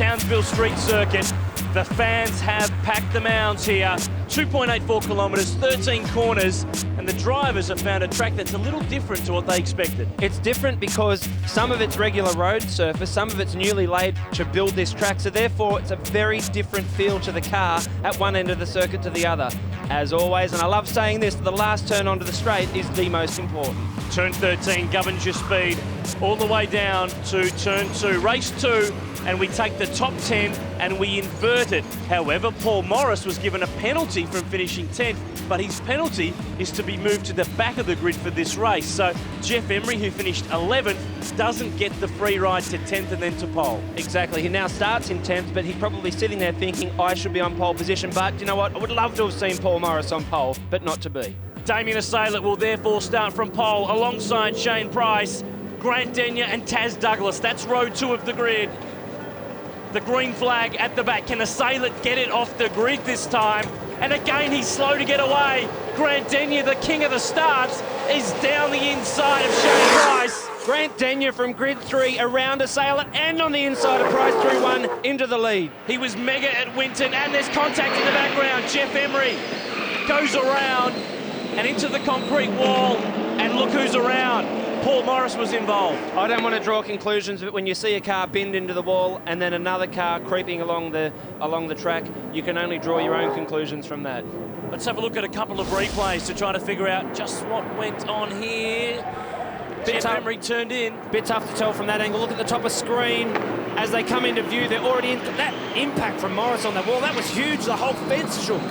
Townsville Street Circuit. The fans have packed the mounds here. 2.84 kilometres, 13 corners, and the drivers have found a track that's a little different to what they expected. It's different because some of it's regular road surface, some of it's newly laid to build this track, so therefore it's a very different feel to the car at one end of the circuit to the other. As always, and I love saying this, the last turn onto the straight is the most important. Turn 13 governs your speed all the way down to turn 2. Race 2, and we take the top 10 and we invert it. However, Paul Morris was given a penalty from finishing 10th, but his penalty is to be moved to the back of the grid for this race. So Jeff Emery, who finished 11th, doesn't get the free ride to 10th and then to pole. Exactly, he now starts in 10th, but he's probably sitting there thinking, I should be on pole position, but you know what, I would love to have seen Paul Morris on pole, but not to be. Damien Assaylet will therefore start from pole alongside Shane Price, Grant Denyer and Taz Douglas. That's row 2 of the grid. The green flag at the back. Can Assaylet get it off the grid this time? And again, he's slow to get away. Grant Denyer, the king of the starts, is down the inside of Shane Price. Grant Denyer from grid 3 around Assaylet and on the inside of Price through 1 into the lead. He was mega at Winton, and there's contact in the background. Jeff Emery goes around and into the concrete wall, and look who's around. Paul Morris was involved. I don't want to draw conclusions, but when you see a car bend into the wall and then another car creeping along the track, you can only draw your own conclusions from that. Let's have a look at a couple of replays to try to figure out just what went on here. Jeff Emery turned in. Bit tough to tell from that angle. Look at the top of screen. As they come into view, they're already in. That impact from Morris on that wall, that was huge. The whole fence shook.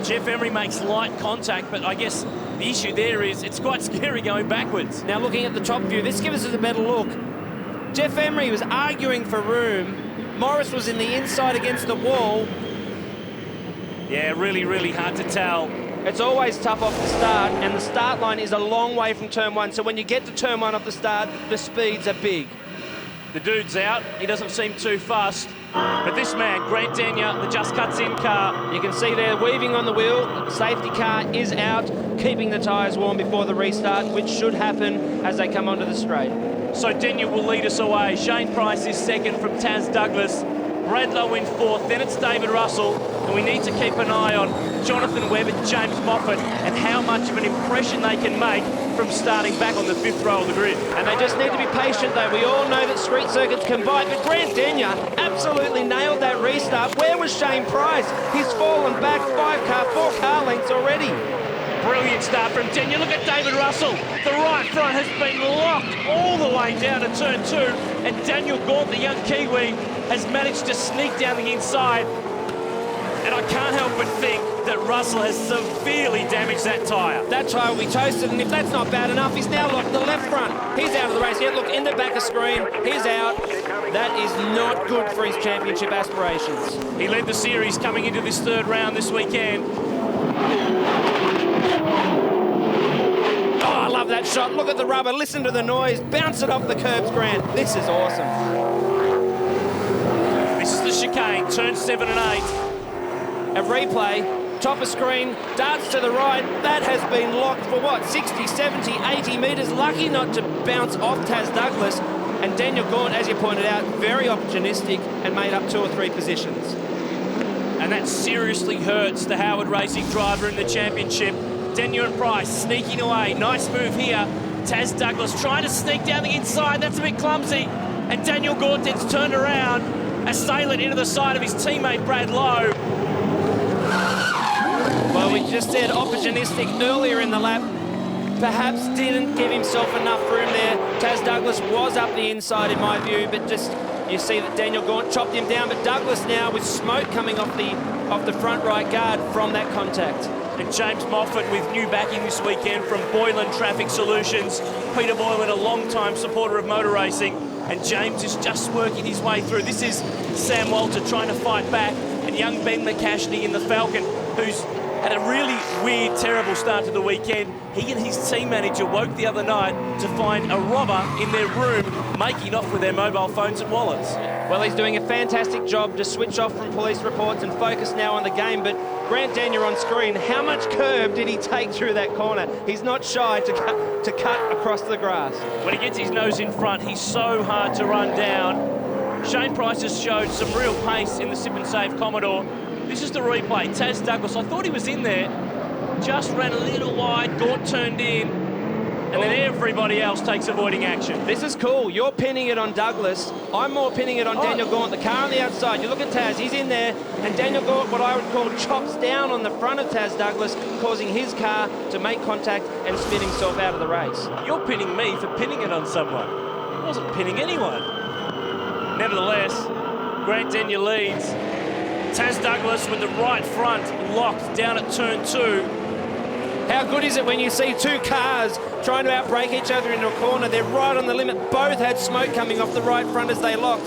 Jeff Emery makes light contact, but I guess the issue there is it's quite scary going backwards. Now looking at the top view, this gives us a better look. Jeff Emery was arguing for room. Morris was in the inside against the wall. Yeah, really, really hard to tell. It's always tough off the start, and the start line is a long way from turn 1, so when you get to turn 1 off the start, the speeds are big. The dude's out. He doesn't seem too fussed. But this man, Grant Denyer, the Just Cuts In car. You can see there weaving on the wheel. The safety car is out, keeping the tyres warm before the restart, which should happen as they come onto the straight. So Denyer will lead us away. Shane Price is second from Taz Douglas. Bradlow in 4th, then it's David Russell, and we need to keep an eye on Jonathan Webb and James Moffat and how much of an impression they can make from starting back on the 5th row of the grid. And they just need to be patient though. We all know that street circuits can bite, but Grant Denyer absolutely nailed that restart. Where was Shane Price? He's fallen back 4 car lengths already. Brilliant start from Denyer. Look at David Russell. The right front has been locked all the way down to turn 2, and Daniel Gaunt, the young Kiwi, has managed to sneak down the inside. And I can't help but think that Russell has severely damaged that tyre. That tyre will be toasted, and if that's not bad enough, he's now locked the left front. He's out of the race. Yeah, look, in the back of screen, he's out. That is not good for his championship aspirations. He led the series coming into this 3rd round this weekend. Oh, I love that shot. Look at the rubber. Listen to the noise. Bounce it off the curbs, Grant. This is awesome. This is the chicane, turn 7 and 8. A replay, top of screen, darts to the right. That has been locked for what, 60, 70, 80 metres. Lucky not to bounce off Taz Douglas. And Daniel Gaunt, as you pointed out, very opportunistic and made up 2 or 3 positions. And that seriously hurts the Howard Racing driver in the championship. Denyer and Price sneaking away. Nice move here. Taz Douglas trying to sneak down the inside. That's a bit clumsy. And Daniel Gaunt then's turned around. Assaylet into the side of his teammate Brad Lowe. Well, we just said opportunistic earlier in the lap. Perhaps didn't give himself enough room there. Taz Douglas was up the inside in my view, but just you see that Daniel Gaunt chopped him down. But Douglas now with smoke coming off the front right guard from that contact. And James Moffat with new backing this weekend from Boylan Traffic Solutions. Peter Boylan, a long-time supporter of motor racing. And James is just working his way through. This is Sam Walter trying to fight back. And young Ben McCashney in the Falcon, who's had a really weird, terrible start to the weekend. He and his team manager woke the other night to find a robber in their room making off with their mobile phones and wallets. Well, he's doing a fantastic job to switch off from police reports and focus now on the game, but Grant Denyer on screen, how much curb did he take through that corner? He's not shy to cut across the grass. When he gets his nose in front, he's so hard to run down. Shane Price has showed some real pace in the Sip and Save Commodore. This is the replay. Taz Douglas, I thought he was in there, just ran a little wide, Gaunt turned in, and then everybody else takes avoiding action. This is cool. You're pinning it on Douglas. I'm more pinning it on Daniel Gaunt. The car on the outside. You look at Taz, he's in there, and Daniel Gaunt, what I would call, chops down on the front of Taz Douglas, causing his car to make contact and spin himself out of the race. You're pinning me for pinning it on someone. I wasn't pinning anyone. Nevertheless, Grant Denyer leads. Taz Douglas with the right front locked down at turn 2. How good is it when you see two cars trying to outbrake each other into a corner? They're right on the limit. Both had smoke coming off the right front as they locked.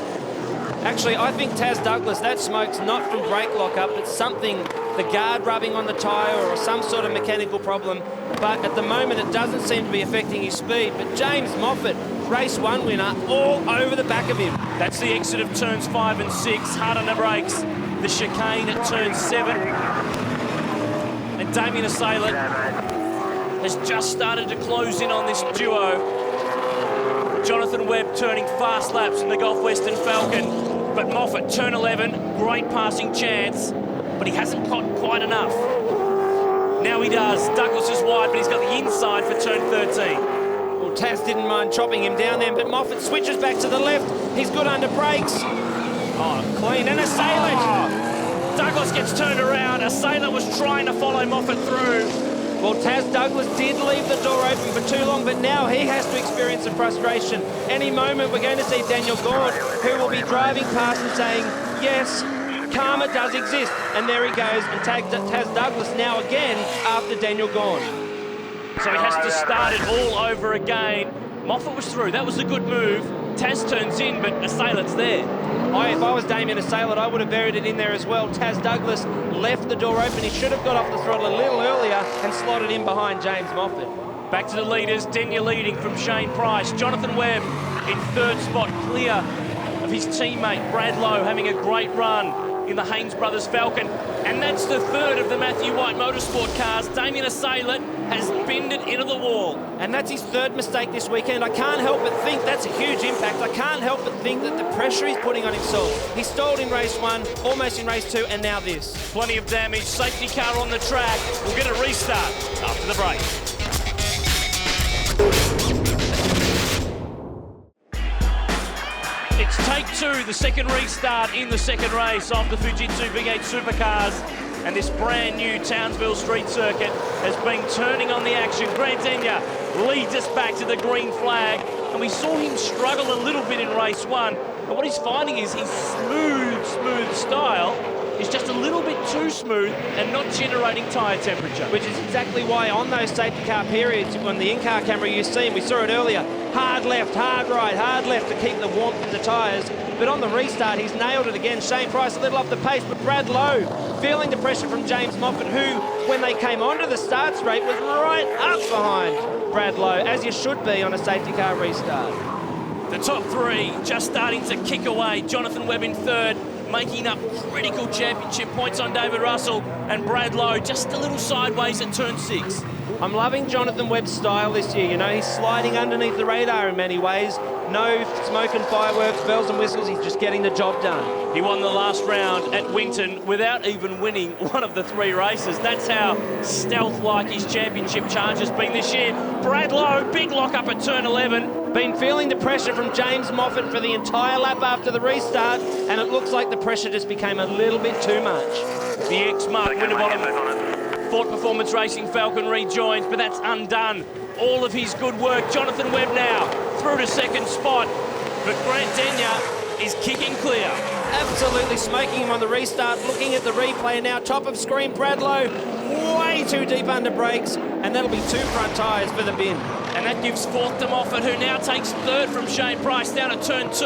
Actually, I think Taz Douglas, that smoke's not from brake lock-up. It's something, the guard rubbing on the tyre or some sort of mechanical problem. But at the moment, it doesn't seem to be affecting his speed. But James Moffat, race 1 winner, all over the back of him. That's the exit of turns 5 and 6. Hard on the brakes. The chicane at turn 7. And Damien Assailant has just started to close in on this duo. Jonathan Webb turning fast laps in the Gulf Western Falcon, but Moffat, turn 11, great passing chance, but he hasn't got quite enough. Now he does. Douglas is wide, but he's got the inside for turn 13. Well, Taz didn't mind chopping him down there, but Moffat switches back to the left. He's good under brakes. Oh, clean, and Assailant. Oh. Douglas gets turned around. Assailant was trying to follow Moffat through. Well, Taz Douglas did leave the door open for too long, but now he has to experience some frustration. Any moment, we're going to see Daniel Gaunt, who will be driving past and saying, yes, karma does exist. And there he goes, and Taz Douglas now again after Daniel Gaunt. So he has to start it all over again. Moffat was through. That was a good move. Taz turns in, but Assailant's there. If I was Damien Assailant, I would have buried it in there as well. Taz Douglas left the door open. He should have got off the throttle a little earlier and slotted in behind James Moffat. Back to the leaders. Denyer leading from Shane Price. Jonathan Webb in 3rd spot, clear of his teammate Brad Lowe, having a great run in the Haynes Brothers Falcon. And that's the 3rd of the Matthew White Motorsport cars. Damien Assailant has binned it into the wall. And that's his 3rd mistake this weekend. I can't help but think that's a huge impact. I can't help but think that the pressure he's putting on himself. He stalled in race 1, almost in race 2, and now this. Plenty of damage. Safety car on the track. We'll get a restart after the break. It's take 2, the second restart in the second race off the Fujitsu V8 Supercars. And this brand new Townsville street circuit has been turning on the action. Grant Denyer leads us back to the green flag. And we saw him struggle a little bit in race 1. But what he's finding is his smooth style is just a little bit too smooth and not generating tyre temperature. Which is exactly why on those safety car periods, on the in-car camera you see him, we saw it earlier, hard left, hard right, hard left to keep the warmth in the tyres. But on the restart, he's nailed it again. Shane Price a little off the pace, but Brad Lowe feeling the pressure from James Moffat, who, when they came onto the start straight, was right up behind Brad Lowe, as you should be on a safety car restart. The top 3 just starting to kick away. Jonathan Webb in 3rd, making up critical championship points on David Russell, and Brad Lowe just a little sideways at turn 6. I'm loving Jonathan Webb's style this year. You know, he's sliding underneath the radar in many ways. No smoke and fireworks, bells and whistles. He's just getting the job done. He won the last round at Winton without even winning one of the 3 races. That's how stealth-like his championship charge has been this year. Brad Lowe, big lock-up at turn 11. Been feeling the pressure from James Moffat for the entire lap after the restart, and it looks like the pressure just became a little bit too much. The ex-Mark Winterbottom Ford Performance Racing Falcon rejoins, but that's undone all of his good work. Jonathan Webb now through to 2nd spot, but Grant Denyer is kicking clear. Absolutely smoking him on the restart. Looking at the replay now, top of screen, Brad Lowe way too deep under brakes, and that'll be 2 front tyres for the bin. And that gives 4th to Moffat, who now takes 3rd from Shane Price down at turn 2.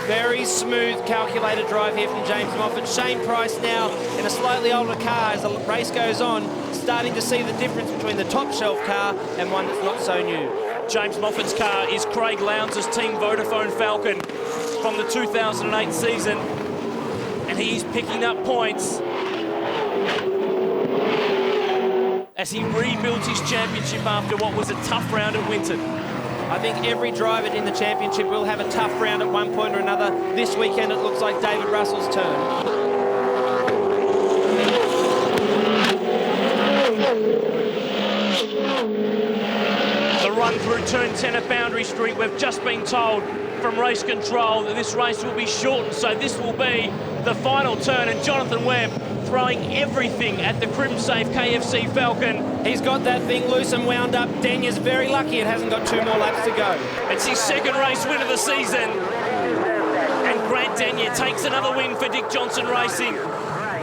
Very smooth, calculated drive here from James Moffat. Shane Price now in a slightly older car as the race goes on, starting to see the difference between the top shelf car and one that's not so new. James Moffat's car is Craig Lowndes' Team Vodafone Falcon from the 2008 season, and he's picking up points as he rebuilds his championship after what was a tough round at Winton. I think every driver in the championship will have a tough round at one point or another. This weekend it looks like David Russell's turn. The run through turn 10 at Boundary Street, we've just been told from race control that this race will be shortened, so this will be the final turn, and Jonathan Webb throwing everything at the crimson-safe KFC Falcon. He's got that thing loose and wound up. Danya's very lucky it hasn't got 2 more laps to go. It's his second race win of the season, and Grant Danya takes another win for Dick Johnson Racing.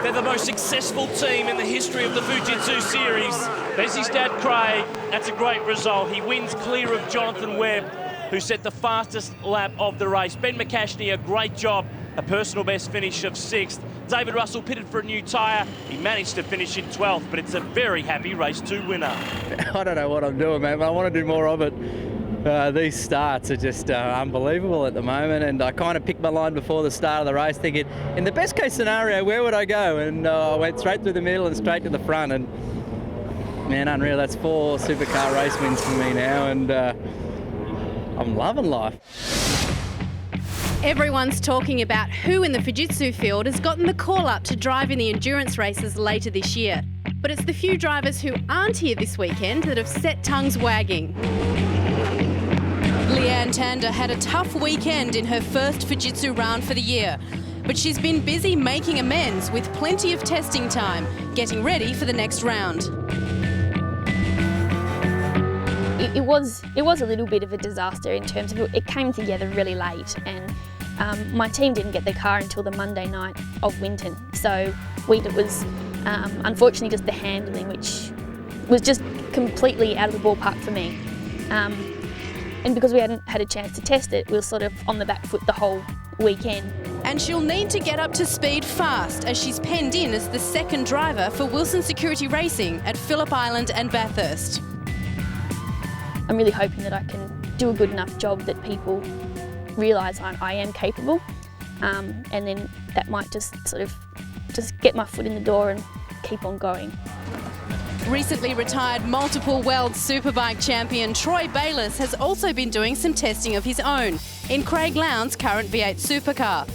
They're the most successful team in the history of the Fujitsu series. There's his dad, Craig. That's a great result. He wins clear of Jonathan Webb, who set the fastest lap of the race. Ben McCashney, a great job, a personal best finish of 6th. David Russell pitted for a new tyre. He managed to finish in 12th, but it's a very happy race 2 winner. I don't know what I'm doing, man, but I want to do more of it. These starts are just unbelievable at the moment, and I kind of picked my line before the start of the race thinking, in the best case scenario, where would I go? And I went straight through the middle and straight to the front, and man, unreal. That's 4 supercar race wins for me now, and I'm loving life. Everyone's talking about who in the Fujitsu field has gotten the call up to drive in the endurance races later this year. But it's the few drivers who aren't here this weekend that have set tongues wagging. Leanne Tander had a tough weekend in her first Fujitsu round for the year, but she's been busy making amends with plenty of testing time, getting ready for the next round. It was a little bit of a disaster in terms of it came together really late, and my team didn't get the car until the Monday night of Winton. So it was unfortunately just the handling, which was just completely out of the ballpark for me. And because we hadn't had a chance to test it, we were sort of on the back foot the whole weekend. And she'll need to get up to speed fast, as she's penned in as the second driver for Wilson Security Racing at Phillip Island and Bathurst. I'm really hoping that I can do a good enough job that people realise I am capable, and then that might just get my foot in the door and keep on going. Recently retired multiple world superbike champion Troy Bayliss has also been doing some testing of his own in Craig Lowndes' current V8 supercar.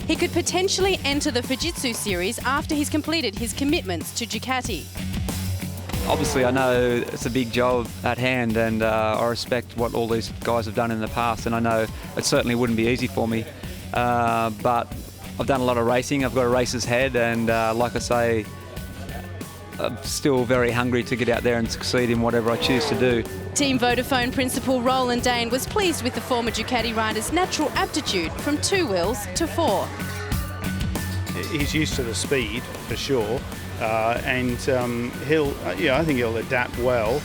He could potentially enter the Fujitsu series after he's completed his commitments to Ducati. Obviously, I know it's a big job at hand, and I respect what all these guys have done in the past, and I know it certainly wouldn't be easy for me. But I've done a lot of racing, I've got a racer's head, and like I say, I'm still very hungry to get out there and succeed in whatever I choose to do. Team Vodafone principal Roland Dane was pleased with the former Ducati rider's natural aptitude from 2 wheels to 4. He's used to the speed, for sure. And I think he'll adapt well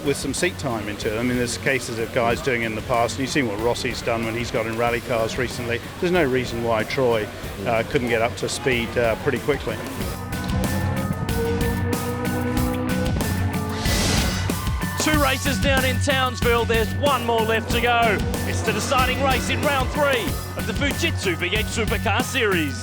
with some seat time into it. I mean, there's cases of guys doing it in the past, and you've seen what Rossi's done when he's got in rally cars recently. There's no reason why Troy couldn't get up to speed pretty quickly. Two races down in Townsville, there's one more left to go. It's the deciding race in round 3 of the Fujitsu V8 Supercar Series.